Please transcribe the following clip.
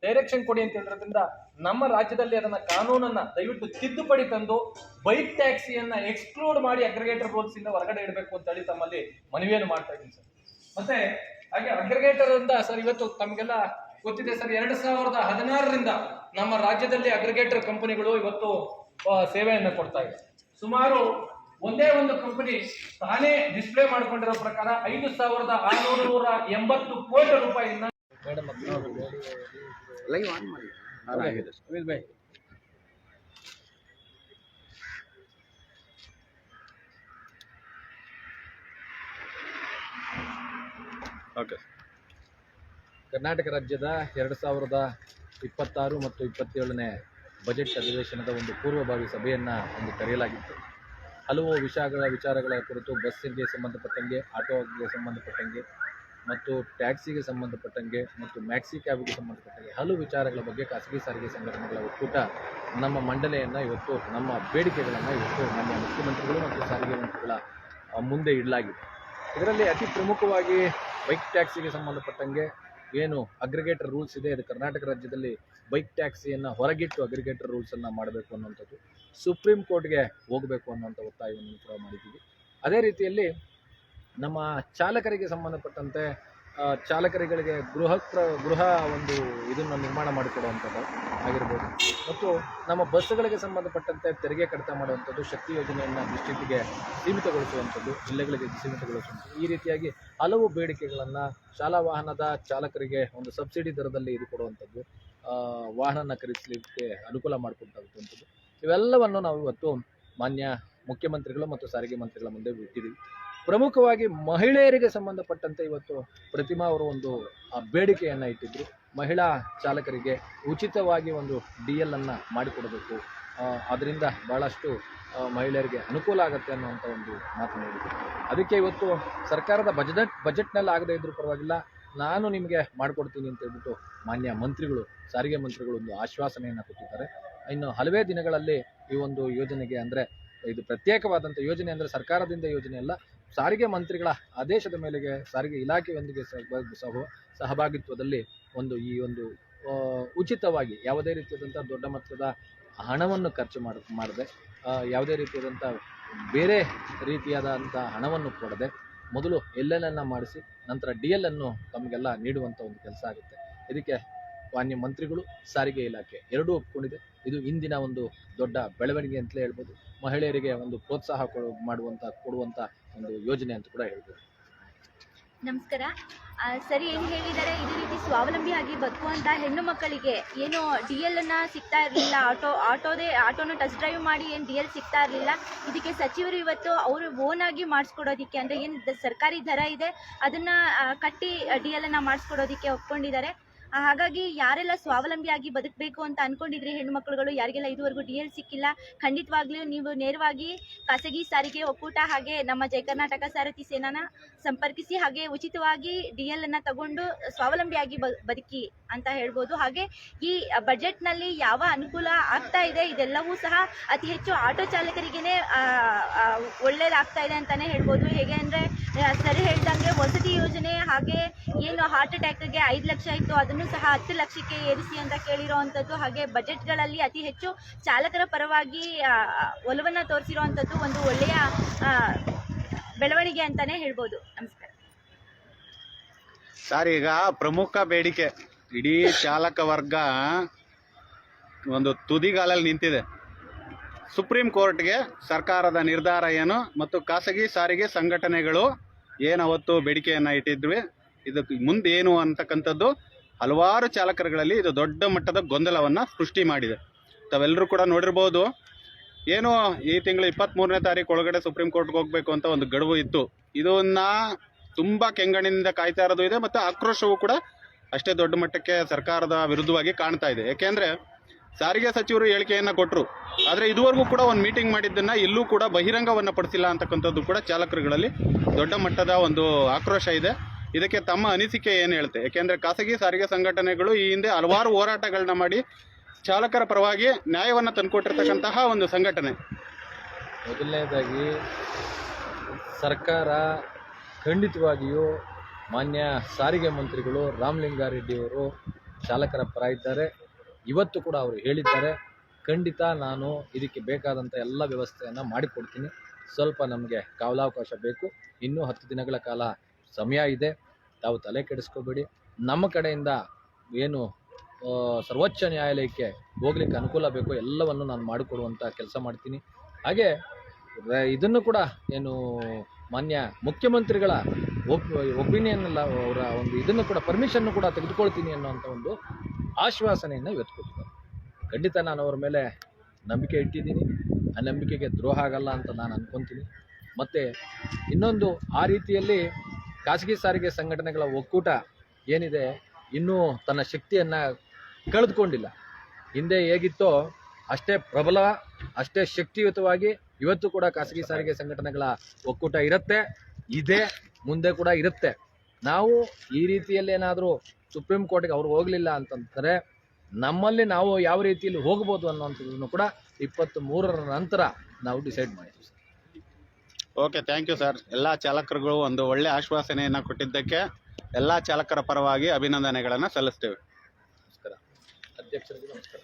Direction ಕೊಡಿ ಅಂತ ಹೇಳಿರೋದ್ರಿಂದ ನಮ್ಮ ರಾಜ್ಯದಲ್ಲಿ ಅದನ್ನ ಕಾನೂನನ್ನ ದಯವಿಟ್ಟು ತಿದ್ದುಪಡಿ ತಂದು ಬೈಕ್ ಟ್ಯಾಕ್ಸಿಯನ್ನ ಎಕ್ಸ್ಕ್ಲೂಡ್ ಮಾಡಿ ಅಗ್ರಿಗೇಟರ್ ರೂಲ್ಸ್ ಇಂದ ಹೊರಗಡೆ ಇಡಬೇಕು ಅಂತ ಹೇಳಿ ತಮ್ಮಲ್ಲಿ ಮನವಿಯನ್ನು ಮಾಡ್ತಾ ಇದ್ದೀನಿ ಸರ್. ಮತ್ತೆ ಹಾಗೆ ಅಗ್ರಿಗೇಟರ್ ಅಂತ ಸರ್ ಇವತ್ತು ತಮಗೆಲ್ಲ ಗೊತ್ತಿದೆ ಸರ್, 2016ರಿಂದ ನಮ್ಮ ರಾಜ್ಯದಲ್ಲಿ ಅಗ್ರಿಗೇಟರ್ ಕಂಪನಿಗಳು ಇವತ್ತು ಸೇವೆಯನ್ನು ಕೊಡ್ತಾ ಇದೆ. ಸುಮಾರು ಒಂದೇ ಒಂದು ಕಂಪನಿ ತಾನೇ ಡಿಸ್ಪ್ಲೇ ಮಾಡ್ಕೊಂಡಿರೋ ಪ್ರಕಾರ 5,680 ಕೋಟಿ ರೂಪಾಯಿನ ಲೈವ್ ಆನ್ ಮಾಡಿ ಕರ್ನಾಟಕ ರಾಜ್ಯದ 2026 ಮತ್ತು 27ನೇ ಬಜೆಟ್ ಅಧಿವೇಶನದ ಒಂದು ಪೂರ್ವಭಾವಿ ಸಭೆಯನ್ನು ಕರೆಯಲಾಗಿತ್ತು. ಹಲವು ವಿಚಾರಗಳ ಕುರಿತು ಬಸ್ಸಿಗೆ ಸಂಬಂಧಪಟ್ಟಂಗೆ, ಆಟೋಗೆ ಸಂಬಂಧಪಟ್ಟಂಗೆ ಮತ್ತು ಟ್ಯಾಕ್ಸಿಗೆ ಸಂಬಂಧಪಟ್ಟಂಗೆ ಮತ್ತು ಮ್ಯಾಕ್ಸಿ ಕ್ಯಾಬ್ಗೆ ಸಂಬಂಧಪಟ್ಟಂಗೆ ಹಲವು ವಿಚಾರಗಳ ಬಗ್ಗೆ ಖಾಸಗಿ ಸಾರಿಗೆ ಸಂಘಟನೆಗಳ ಒಕ್ಕೂಟ ನಮ್ಮ ಮಂಡನೆಯನ್ನು ಇವತ್ತು, ನಮ್ಮ ಬೇಡಿಕೆಗಳನ್ನು ಇವತ್ತು ಮಾನ್ಯ ಮುಖ್ಯಮಂತ್ರಿಗಳು ಮತ್ತು ಸಾರಿಗೆ ಮಂತ್ರಿಗಳ ಮುಂದೆ ಇಡಲಾಗಿದೆ. ಇದರಲ್ಲಿ ಅತಿ ಪ್ರಮುಖವಾಗಿ ಬೈಕ್ ಟ್ಯಾಕ್ಸಿಗೆ ಸಂಬಂಧಪಟ್ಟಂಗೆ ಏನು ಅಗ್ರಿಗೇಟರ್ ರೂಲ್ಸ್ ಇದೆ, ಇದು ಕರ್ನಾಟಕ ರಾಜ್ಯದಲ್ಲಿ ಬೈಕ್ ಟ್ಯಾಕ್ಸಿಯನ್ನು ಹೊರಗಿಟ್ಟು ಅಗ್ರಿಗೇಟರ್ ರೂಲ್ಸನ್ನು ಮಾಡಬೇಕು ಅನ್ನುವಂಥದ್ದು, ಸುಪ್ರೀಂ ಕೋರ್ಟ್ಗೆ ಹೋಗಬೇಕು ಅನ್ನುವಂಥ ಒತ್ತಾಯವನ್ನು ಕೂಡ ಮಾಡಿದ್ದೀವಿ. ಅದೇ ರೀತಿಯಲ್ಲಿ ನಮ್ಮ ಚಾಲಕರಿಗೆ ಸಂಬಂಧಪಟ್ಟಂತೆ ಚಾಲಕರಿಗೆ ಗೃಹ ಒಂದು ಇದನ್ನು ನಿರ್ಮಾಣ ಮಾಡಿಕೊಡುವಂಥದ್ದು ಆಗಿರ್ಬೋದು, ಮತ್ತು ನಮ್ಮ ಬಸ್ಸುಗಳಿಗೆ ಸಂಬಂಧಪಟ್ಟಂತೆ ತೆರಿಗೆ ಕಡಿತ ಮಾಡುವಂಥದ್ದು, ಶಕ್ತಿ ಯೋಜನೆಯನ್ನು ಡಿಸ್ಟ್ರಿಕ್ಟಿಗೆ ಸೀಮಿತಗೊಳಿಸುವಂಥದ್ದು, ಜಿಲ್ಲೆಗಳಿಗೆ ಸೀಮಿತಗೊಳಿಸುವಂಥದ್ದು, ಈ ರೀತಿಯಾಗಿ ಹಲವು ಬೇಡಿಕೆಗಳನ್ನು ಶಾಲಾ ವಾಹನದ ಚಾಲಕರಿಗೆ ಒಂದು ಸಬ್ಸಿಡಿ ದರದಲ್ಲಿ ಇದು ಕೊಡುವಂಥದ್ದು, ವಾಹನ ಖರೀದಿಸಲಿಕ್ಕೆ ಅನುಕೂಲ ಮಾಡಿಕೊಡುವಂಥದ್ದು, ಇವೆಲ್ಲವನ್ನು ನಾವು ಇವತ್ತು ಮಾನ್ಯ ಮುಖ್ಯಮಂತ್ರಿಗಳು ಮತ್ತು ಸಾರಿಗೆ ಮಂತ್ರಿಗಳ ಮುಂದೆ ಇಟ್ಟಿದ್ದೀವಿ. ಪ್ರಮುಖವಾಗಿ ಮಹಿಳೆಯರಿಗೆ ಸಂಬಂಧಪಟ್ಟಂತೆ ಇವತ್ತು ಪ್ರತಿಮಾ ಅವರು ಒಂದು ಬೇಡಿಕೆಯನ್ನು ಇಟ್ಟಿದ್ದರು. ಮಹಿಳಾ ಚಾಲಕರಿಗೆ ಉಚಿತವಾಗಿ ಒಂದು DL ಅನ್ನು ಮಾಡಿಕೊಡಬೇಕು, ಅದರಿಂದ ಭಾಳಷ್ಟು ಮಹಿಳೆಯರಿಗೆ ಅನುಕೂಲ ಆಗುತ್ತೆ ಅನ್ನುವಂಥ ಒಂದು ಮಾತನ್ನು ಹೇಳಿದ್ರು. ಅದಕ್ಕೆ ಇವತ್ತು ಸರ್ಕಾರದ ಬಜೆಟ್ನಲ್ಲಿ ಆಗದೇ ಇದ್ರೂ ಪರವಾಗಿಲ್ಲ, ನಾನು ನಿಮಗೆ ಮಾಡಿಕೊಡ್ತೀನಿ ಅಂತ ಹೇಳ್ಬಿಟ್ಟು ಮಾನ್ಯ ಮಂತ್ರಿಗಳು, ಸಾರಿಗೆ ಮಂತ್ರಿಗಳು ಒಂದು ಆಶ್ವಾಸನೆಯನ್ನು ಕೊಟ್ಟಿದ್ದಾರೆ. ಇನ್ನು ಹಲವೇ ದಿನಗಳಲ್ಲಿ ಈ ಒಂದು ಯೋಜನೆಗೆ, ಅಂದರೆ ಇದು ಪ್ರತ್ಯೇಕವಾದಂಥ ಯೋಜನೆ, ಅಂದರೆ ಸರ್ಕಾರದಿಂದ ಯೋಜನೆ ಅಲ್ಲ, ಸಾರಿಗೆ ಮಂತ್ರಿಗಳ ಆದೇಶದ ಮೇಲೆಗೆ ಸಾರಿಗೆ ಇಲಾಖೆಯೊಂದಿಗೆ ಸಹಭಾಗಿತ್ವದಲ್ಲಿ ಈ ಒಂದು ಉಚಿತವಾಗಿ ಯಾವುದೇ ರೀತಿಯಾದಂಥ ದೊಡ್ಡ ಮೊತ್ತದ ಹಣವನ್ನು ಖರ್ಚು ಮಾಡದೆ, ಯಾವುದೇ ರೀತಿಯಾದಂಥ ಬೇರೆ ರೀತಿಯಾದಂಥ ಹಣವನ್ನು ಕೊಡದೆ ಮೊದಲು LL ಅನ್ನು ಮಾಡಿಸಿ ನಂತರ DL ಅನ್ನು ತಮಗೆಲ್ಲ ನೀಡುವಂಥ ಒಂದು ಕೆಲಸ ಆಗುತ್ತೆ. ಇದಕ್ಕೆ ಮಾನ್ಯ ಮಂತ್ರಿಗಳು, ಸಾರಿಗೆ ಇಲಾಖೆ ಎರಡೂ ಒಪ್ಕೊಂಡಿದೆ. ಇದು ಇಂದಿನ ಒಂದು ದೊಡ್ಡ ಬೆಳವಣಿಗೆ ಅಂತಲೇ ಹೇಳ್ಬೋದು. ಮಹಿಳೆಯರಿಗೆ ಒಂದು ಪ್ರೋತ್ಸಾಹ ಕೊಡುವಂಥ ಒಂದು ಯೋಜನೆ ಅಂತ ಕೂಡ ಹೇಳ್ಬೋದು. ನಮಸ್ಕಾರ ಸರಿ, ಏನು ಹೇಳಿದ್ದಾರೆ, ಇದೇ ರೀತಿ ಸ್ವಾವಲಂಬಿಯಾಗಿ ಬದುಕುವಂಥ ಹೆಣ್ಣು ಮಕ್ಕಳಿಗೆ ಏನು DL ಅನ್ನು ಸಿಗ್ತಾ ಇರಲಿಲ್ಲ, ಆಟೋನ ಟೆಸ್ಟ್ ಡ್ರೈವ್ ಮಾಡಿ ಏನು DL ಸಿಗ್ತಾ ಇರಲಿಲ್ಲ, ಇದಕ್ಕೆ ಸಚಿವರು ಇವತ್ತು ಅವರು ಓನಾಗಿ ಮಾಡಿಸ್ಕೊಡೋದಕ್ಕೆ, ಅಂದರೆ ಏನು ಸರ್ಕಾರಿ ದರ ಇದೆ ಅದನ್ನು ಕಟ್ಟಿ DL ಅನ್ನು ಮಾಡಿಸ್ಕೊಡೋದಕ್ಕೆ ಒಪ್ಕೊಂಡಿದ್ದಾರೆ. ಹಾಗಾಗಿ ಯಾರೆಲ್ಲ ಸ್ವಾವಲಂಬಿಯಾಗಿ ಬದುಕಬೇಕು ಅಂತ ಅಂದ್ಕೊಂಡಿದ್ರಿ ಹೆಣ್ಣುಮಕ್ಕಳುಗಳು, ಯಾರಿಗೆಲ್ಲ ಇದುವರೆಗೂ DL ಸಿಕ್ಕಿಲ್ಲ, ಖಂಡಿತವಾಗ್ಲೂ ನೀವು ನೇರವಾಗಿ ಖಾಸಗಿ ಸಾರಿಗೆ ಒಕ್ಕೂಟ ಹಾಗೆ ನಮ್ಮ ಜಯ ಕರ್ನಾಟಕ ಸಾರಥಿ ಸೇನಾನ ಸಂಪರ್ಕಿಸಿ ಹಾಗೆ ಉಚಿತವಾಗಿ DL ಅನ್ನು ತಗೊಂಡು ಸ್ವಾವಲಂಬಿಯಾಗಿ ಬದುಕಿ ಅಂತ ಹೇಳ್ಬೋದು. ಹಾಗೆ ಈ ಬಜೆಟ್ನಲ್ಲಿ ಯಾವ ಅನುಕೂಲ ಆಗ್ತಾ ಇದೆ ಇದೆಲ್ಲವೂ ಸಹ ಅತಿ ಹೆಚ್ಚು ಆಟೋ ಚಾಲಕರಿಗೇ ಒಳ್ಳೇದಾಗ್ತಾ ಇದೆ ಅಂತಲೇ ಹೇಳ್ಬೋದು. ಹೇಗೆ ಅಂದರೆ ಸರಿ ಹೇಳ್ದಂಗೆ ವಸತಿ ಯೋಜನೆ, ಹಾಗೆ ಏನು ಹಾರ್ಟ್ ಅಟ್ಯಾಕ್ಗೆ 5 ಲಕ್ಷ ಇತ್ತು ಅದನ್ನು ಸಹ 10 ಲಕ್ಷಕ್ಕೆ ಏರಿಸಿ ಅಂತ ಕೇಳಿರೋವಂಥದ್ದು, ಹಾಗೆ ಬಜೆಟ್ಗಳಲ್ಲಿ ಅತಿ ಹೆಚ್ಚು ಚಾಲಕರ ಪರವಾಗಿ ಒಲವನ್ನು ತೋರಿಸಿರುವಂಥದ್ದು ಒಂದು ಒಳ್ಳೆಯ ಬೆಳವಣಿಗೆ ಅಂತಲೇ ಹೇಳ್ಬೋದು. ನಮಸ್ಕಾರ ಸರ್. ಈಗ ಪ್ರಮುಖ ಬೇಡಿಕೆ ಇಡೀ ಚಾಲಕ ವರ್ಗ ಒಂದು ತುದಿಗಾಲಲ್ಲಿ ನಿಂತಿದೆ. ಸುಪ್ರೀಂ ಕೋರ್ಟ್ಗೆ ಸರ್ಕಾರದ ನಿರ್ಧಾರ ಏನು ಮತ್ತು ಖಾಸಗಿ ಸಾರಿಗೆ ಸಂಘಟನೆಗಳು ಏನವತ್ತು ಬೇಡಿಕೆಯನ್ನು ಇಟ್ಟಿದ್ವಿ, ಇದಕ್ಕೆ ಮುಂದೆ ಏನು ಅಂತಕ್ಕಂಥದ್ದು ಹಲವಾರು ಚಾಲಕರುಗಳಲ್ಲಿ ಇದು ದೊಡ್ಡ ಮಟ್ಟದ ಗೊಂದಲವನ್ನು ಸೃಷ್ಟಿ ಮಾಡಿದೆ. ತಾವೆಲ್ಲರೂ ಕೂಡ ನೋಡಿರ್ಬೋದು, ಏನು ಈ ತಿಂಗಳು 23ನೇ ತಾರೀಕು ಒಳಗಡೆ ಸುಪ್ರೀಂ ಕೋರ್ಟ್ಗೆ ಹೋಗಬೇಕು ಅಂತ ಒಂದು ಗಡುವು ಇತ್ತು. ಇದನ್ನ ತುಂಬ ಕೆಂಗಣ್ಣಿನಿಂದ ಕಾಯ್ತಾ ಇರೋದು ಇದೆ ಮತ್ತು ಆಕ್ರೋಶವೂ ಕೂಡ ಅಷ್ಟೇ ದೊಡ್ಡ ಮಟ್ಟಕ್ಕೆ ಸರ್ಕಾರದ ವಿರುದ್ಧವಾಗಿ ಕಾಣ್ತಾ ಇದೆ. ಯಾಕೆಂದರೆ ಸಾರಿಗೆ ಸಚಿವರು ಹೇಳಿಕೆಯನ್ನು ಕೊಟ್ಟರು, ಆದರೆ ಇದುವರೆಗೂ ಕೂಡ ಒಂದು ಮೀಟಿಂಗ್ ಮಾಡಿದ್ದನ್ನು ಎಲ್ಲೂ ಕೂಡ ಬಹಿರಂಗವನ್ನು ಪಡಿಸಿಲ್ಲ ಅಂತಕ್ಕಂಥದ್ದು ಕೂಡ ಚಾಲಕರುಗಳಲ್ಲಿ ದೊಡ್ಡ ಮಟ್ಟದ ಒಂದು ಆಕ್ರೋಶ ಇದೆ. ಇದಕ್ಕೆ ತಮ್ಮ ಅನಿಸಿಕೆ ಏನು ಹೇಳುತ್ತೆ? ಯಾಕೆಂದರೆ ಖಾಸಗಿ ಸಾರಿಗೆ ಸಂಘಟನೆಗಳು ಈ ಹಿಂದೆ ಹಲವಾರು ಹೋರಾಟಗಳನ್ನ ಮಾಡಿ ಚಾಲಕರ ಪರವಾಗಿ ನ್ಯಾಯವನ್ನು ತಂದುಕೊಟ್ಟಿರ್ತಕ್ಕಂತಹ ಒಂದು ಸಂಘಟನೆ. ಮೊದಲನೇದಾಗಿ ಸರ್ಕಾರ ಖಂಡಿತವಾಗಿಯೂ ಮಾನ್ಯ ಸಾರಿಗೆ ಮಂತ್ರಿಗಳು ರಾಮಲಿಂಗಾರೆಡ್ಡಿಯವರು ಚಾಲಕರ ಪರ ಇದ್ದಾರೆ. ಇವತ್ತು ಕೂಡ ಅವರು ಹೇಳಿದ್ದಾರೆ, ಖಂಡಿತ ನಾನು ಇದಕ್ಕೆ ಬೇಕಾದಂಥ ಎಲ್ಲ ವ್ಯವಸ್ಥೆಯನ್ನು ಮಾಡಿಕೊಡ್ತೀನಿ. ಸ್ವಲ್ಪ ನಮಗೆ ಕಾಲಾವಕಾಶ ಬೇಕು, ಇನ್ನೂ 10 ದಿನಗಳ ಕಾಲ ಸಮಯ ಇದೆ, ತಾವು ತಲೆ ಕೆಡಿಸ್ಕೋಬೇಡಿ. ನಮ್ಮ ಕಡೆಯಿಂದ ಏನು ಸರ್ವೋಚ್ಚ ನ್ಯಾಯಾಲಯಕ್ಕೆ ಹೋಗ್ಲಿಕ್ಕೆ ಅನುಕೂಲ ಬೇಕು ಎಲ್ಲವನ್ನು ನಾನು ಮಾಡಿಕೊಡುವಂಥ ಕೆಲಸ ಮಾಡ್ತೀನಿ. ಹಾಗೆ ಇದನ್ನು ಕೂಡ ಏನು ಮಾನ್ಯ ಮುಖ್ಯಮಂತ್ರಿಗಳ ಒಪಿನಿಯನ್ ಅಲ್ಲ, ಅವರ ಒಂದು ಇದನ್ನು ಕೂಡ ಪರ್ಮಿಷನ್ನು ಕೂಡ ತೆಗೆದುಕೊಳ್ತೀನಿ ಅನ್ನೋಂಥ ಒಂದು ಆಶ್ವಾಸನೆಯನ್ನು ಇವತ್ತು ಕೊಟ್ಟಿದ್ದಾರೆ. ಖಂಡಿತ ನಾನು ಅವರ ಮೇಲೆ ನಂಬಿಕೆ ಇಟ್ಟಿದ್ದೀನಿ, ಆ ನಂಬಿಕೆಗೆ ದ್ರೋಹ ಆಗಲ್ಲ ಅಂತ ನಾನು ಅನ್ಕೊತೀನಿ. ಮತ್ತು ಇನ್ನೊಂದು, ಆ ರೀತಿಯಲ್ಲಿ ಖಾಸಗಿ ಸಾರಿಗೆ ಸಂಘಟನೆಗಳ ಒಕ್ಕೂಟ ಏನಿದೆ ಇನ್ನೂ ತನ್ನ ಶಕ್ತಿಯನ್ನು ಕಳೆದುಕೊಂಡಿಲ್ಲ. ಹಿಂದೆ ಹೇಗಿತ್ತೋ ಅಷ್ಟೇ ಪ್ರಬಲ, ಅಷ್ಟೇ ಶಕ್ತಿಯುತವಾಗಿ ಇವತ್ತು ಕೂಡ ಖಾಸಗಿ ಸಾರಿಗೆ ಸಂಘಟನೆಗಳ ಒಕ್ಕೂಟ ಇದೆ, ಮುಂದೆ ಕೂಡ ಇರುತ್ತೆ. ನಾವು ಈ ರೀತಿಯಲ್ಲಿ ಏನಾದರೂ ಸುಪ್ರೀಂ ಕೋರ್ಟ್ಗೆ ಅವ್ರು ಹೋಗಲಿಲ್ಲ ಅಂತಂದರೆ ನಮ್ಮಲ್ಲಿ ನಾವು ಯಾವ ರೀತಿಯಲ್ಲಿ ಹೋಗ್ಬೋದು ಅನ್ನೋಂಥದ್ದನ್ನು ಕೂಡ 23ರ ನಂತರ ನಾವು ಡಿಸೈಡ್ ಮಾಡಿದ್ವಿ sir. Okay, thank you sir. ಎಲ್ಲ ಚಾಲಕರುಗಳು ಒಂದು ಒಳ್ಳೆ ಆಶ್ವಾಸನೆಯನ್ನು ಕೊಟ್ಟಿದ್ದಕ್ಕೆ ಎಲ್ಲ ಚಾಲಕರ ಪರವಾಗಿ ಅಭಿನಂದನೆಗಳನ್ನು ಸಲ್ಲಿಸ್ತೇವೆ. ನಮಸ್ಕಾರ ಅಧ್ಯಕ್ಷರಿಗೆ. ನಮಸ್ಕಾರ.